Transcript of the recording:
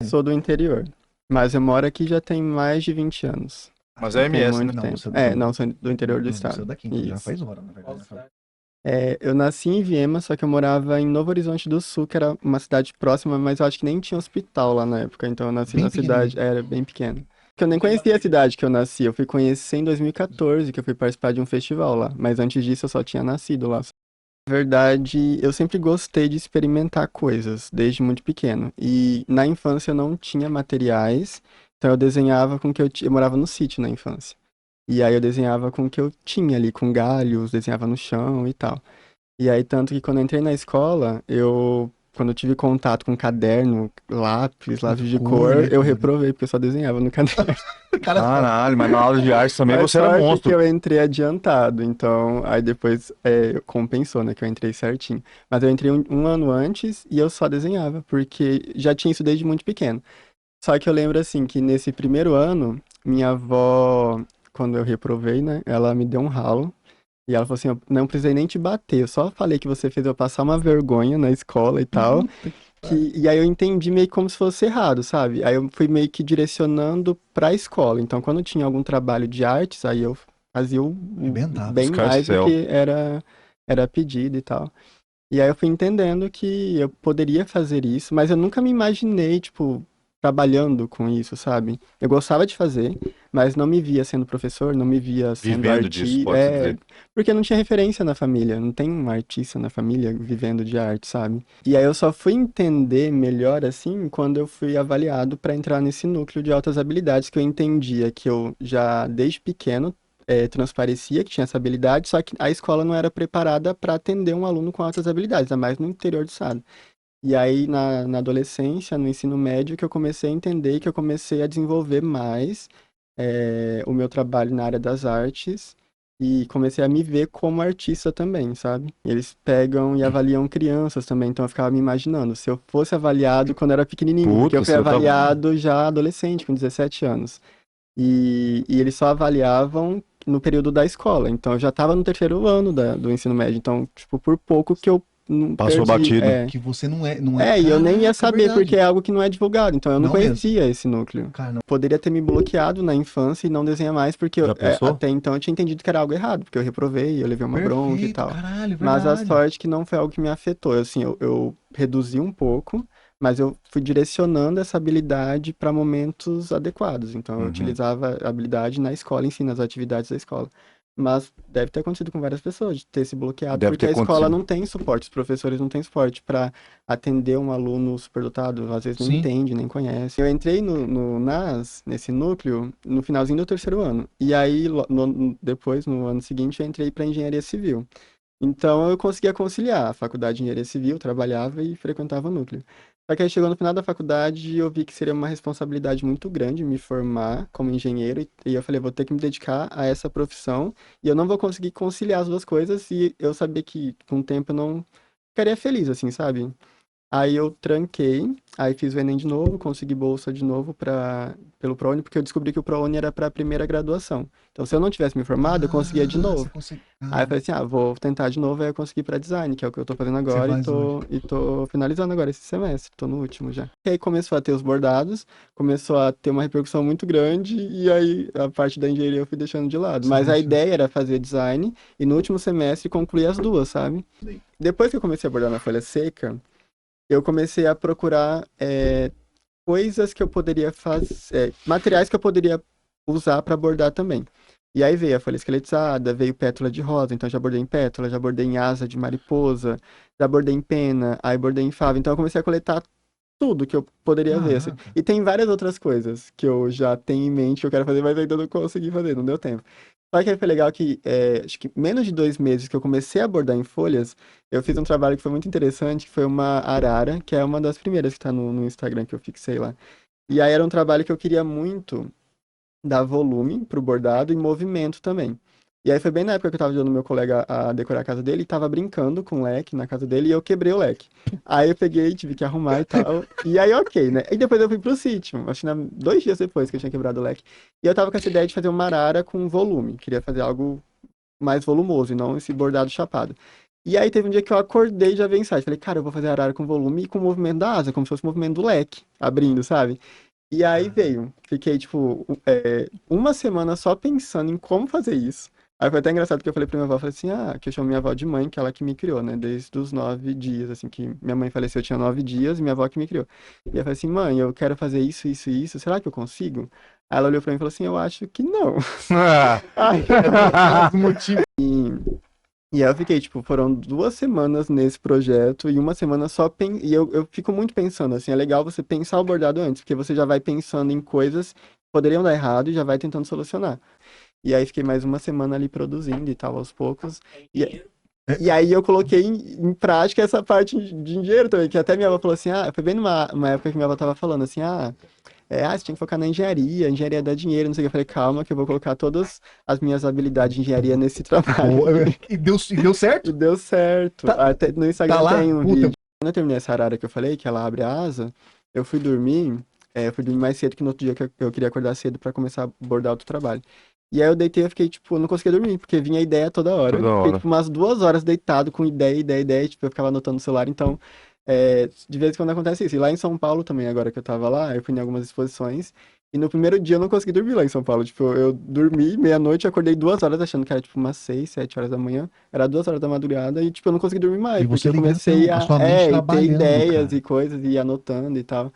Sou do interior, mas eu moro aqui já tem mais de 20 anos. Mas Já é tem MS, né? muito Não, tempo. você é É, não, sou do interior do você é estado. daqui, então já Isso. faz hora, na verdade. Né? É, eu nasci em Viema, só que eu morava em Novo Horizonte do Sul, que era uma cidade próxima, mas eu acho que nem tinha hospital lá na época, então eu nasci Bem na cidade, pequenininho. era bem pequena. Que eu nem conhecia a cidade que eu nasci, eu fui conhecer em 2014, que eu fui participar de um festival lá, mas antes disso eu só tinha nascido lá. Na verdade, eu sempre gostei de experimentar coisas, desde muito pequeno. E na infância eu não tinha materiais, então eu desenhava com o que eu tinha. Eu morava no sítio na infância. E aí eu desenhava com o que eu tinha ali, com galhos, desenhava no chão e tal. E aí, tanto que quando eu entrei na escola, quando eu tive contato com caderno, lápis de Cor, cor, né? eu Tudo. reprovei, porque eu só desenhava no caderno. Cara, Caralho, mas na aula de arte também Mas você era sorte que monstro. eu entrei adiantado, então aí depois compensou, né, que eu entrei certinho. Mas eu entrei um ano antes e eu só desenhava, porque já tinha isso desde muito pequeno. Só que eu lembro assim que nesse primeiro ano, minha avó, quando eu reprovei, né, ela me deu um ralo. E ela falou assim, eu não precisei nem te bater, eu só falei que você fez eu passar uma vergonha na escola e tal. puta que pariu. E aí eu entendi meio que como se fosse errado, sabe? Aí eu fui meio que direcionando pra escola. Então, quando tinha algum trabalho de artes, aí eu fazia Arrebentava. bem mais do Escarcel. que era pedido e tal. E aí eu fui entendendo que eu poderia fazer isso, mas eu nunca me imaginei, tipo, trabalhando com isso, sabe? Eu gostava de fazer, mas não me via sendo professor, não me via sendo Vivendo disso, artista, pode-se dizer. porque não tinha referência na família, não tem um artista na família vivendo de arte, sabe? E aí eu só fui entender melhor assim quando eu fui avaliado para entrar nesse núcleo de altas habilidades que eu entendia que eu já desde pequeno transparecia que tinha essa habilidade, só que a escola não era preparada para atender um aluno com altas habilidades, ainda mais no interior do estado. E aí, na adolescência, no ensino médio, que eu comecei a entender, que eu comecei a desenvolver mais o meu trabalho na área das artes e comecei a me ver como artista também, sabe? Eles pegam e avaliam crianças também, então eu ficava me imaginando, se eu fosse avaliado quando eu era pequenininho, porque eu Puta, fui você tava. avaliado já adolescente, com 17 anos. E eles só avaliavam no período da escola. Então, eu já estava no terceiro ano do ensino médio. Então, tipo, por pouco que eu não Passou perdi. batido. Que você não é. E eu nem ia Caraca, saber, porque verdade. é algo que não é divulgado. Então, eu não Não mesmo. conhecia esse núcleo. Cara, não. Poderia ter me bloqueado na infância e não desenhar mais, porque Já pensou? até então eu tinha entendido que era algo errado, porque eu reprovei, eu levei uma bronca e Perfeito, tal. caralho, Mas a verdade. sorte que não foi algo que me afetou. Assim, eu reduzi um pouco, mas eu fui direcionando essa habilidade para momentos adequados. Então, eu Uhum. utilizava a habilidade na escola, em si, nas atividades da escola. Mas deve ter acontecido com várias pessoas, de ter se bloqueado, Deve porque ter a escola acontecido. não tem suporte, os professores não têm suporte para atender um aluno superdotado, às vezes nem Sim. entende, nem conhece. Eu entrei nesse núcleo, no finalzinho do terceiro ano. E aí, depois, no ano seguinte, eu entrei para engenharia civil. Então eu conseguia conciliar a faculdade de engenharia civil, trabalhava e frequentava o núcleo. Só que aí chegou no final da faculdade eu vi que seria uma responsabilidade muito grande me formar como engenheiro e eu falei, vou ter que me dedicar a essa profissão e eu não vou conseguir conciliar as duas coisas e eu sabia que com o tempo eu não ficaria feliz, assim, sabe? Aí eu tranquei, aí fiz o Enem de novo, consegui bolsa de novo pelo ProUni, porque eu descobri que o ProUni era para a primeira graduação. Então, se eu não tivesse me formado, eu conseguia de Ah, você novo. consegue. Aí eu Ah, falei assim, vou tentar de novo, aí eu consegui para design, que é o que eu tô fazendo você agora faz hoje. e tô finalizando agora esse semestre, tô no último já. E aí começou a ter os bordados, começou a ter uma repercussão muito grande, e aí a parte da engenharia eu fui deixando de lado. Você Mas a deixa. ideia era fazer design, e no último semestre concluir as duas, sabe? Depois que eu comecei a bordar na folha seca, eu comecei a procurar coisas que eu poderia fazer, materiais que eu poderia usar para bordar também. E aí veio a folha esqueletizada, veio pétala de rosa, então já bordei em pétala, já bordei em asa de mariposa, já bordei em pena, aí bordei em fava. Então eu comecei a coletar tudo que eu poderia ver, assim. Caraca. E tem várias outras coisas que eu já tenho em mente que eu quero fazer, mas ainda não consegui fazer, não deu tempo. Só que aí foi legal que, acho que menos de 2 meses que eu comecei a bordar em folhas, eu fiz um trabalho que foi muito interessante, que foi uma arara, que é uma das primeiras que tá no Instagram que eu fixei lá. E aí era um trabalho que eu queria muito dar volume pro bordado e movimento também. E aí foi bem na época que eu tava ajudando meu colega a decorar a casa dele, e tava brincando com o leque na casa dele e eu quebrei o leque. Aí eu peguei, tive que arrumar e tal. E aí, ok, né? E depois eu fui pro sítio, acho que 2 dias depois que eu tinha quebrado o leque. E eu tava com essa ideia de fazer uma arara com volume. Queria fazer algo mais volumoso e não esse bordado chapado. E aí teve um dia que eu acordei e já veio insight. Falei, cara, eu vou fazer arara com volume e com o movimento da asa, como se fosse o movimento do leque, abrindo, sabe? E aí veio. Fiquei, tipo, uma semana só pensando em como fazer isso. Aí foi até engraçado que eu falei pra minha avó, falei assim, que eu chamo minha avó de mãe, que ela que me criou, né? Desde os 9 dias, assim, que minha mãe faleceu, eu tinha 9 dias, e minha avó que me criou. E eu falei assim, mãe, eu quero fazer isso, isso e isso, será que eu consigo? Aí ela olhou pra mim e falou assim, eu acho que não. Ah. Aí, Os motivos. e aí eu fiquei, tipo, foram 2 semanas nesse projeto e uma semana só e eu fico muito pensando, assim, é legal você pensar o bordado antes, porque você já vai pensando em coisas que poderiam dar errado e já vai tentando solucionar. E aí fiquei mais uma semana ali produzindo e tal, aos poucos. E, e aí eu coloquei em prática essa parte de engenheiro também, que até minha avó falou assim, foi bem numa época que minha avó tava falando assim, você tinha que focar na engenharia, engenharia dá dinheiro, não sei o que. Eu falei, calma, que eu vou colocar todas as minhas habilidades de engenharia nesse trabalho. E deu E certo? deu certo. Tá, Até no tá Instagram lá? tem um Puta, vídeo. Quando eu terminei essa arara que eu falei, que ela abre a asa, eu fui dormir. Eu fui dormir mais cedo que no outro dia que eu queria acordar cedo pra começar a bordar outro trabalho. E aí eu deitei e fiquei, tipo, não conseguia dormir, porque vinha ideia toda hora. Toda Fiquei, hora. tipo, umas 2 horas deitado com ideia, ideia, ideia, e, tipo, eu ficava anotando no celular. Então, de vez em quando acontece isso. E lá em São Paulo também, agora que eu tava lá, eu fui em algumas exposições. E no primeiro dia eu não consegui dormir lá em São Paulo. Tipo, eu dormi meia-noite, acordei 2 horas achando que era tipo umas 6, 7 horas da manhã. Era 2 horas da madrugada e, tipo, eu não consegui dormir mais, e porque você eu ligando, comecei a sua mente e ter trabalhando, ideias cara. e coisas e anotando e tal.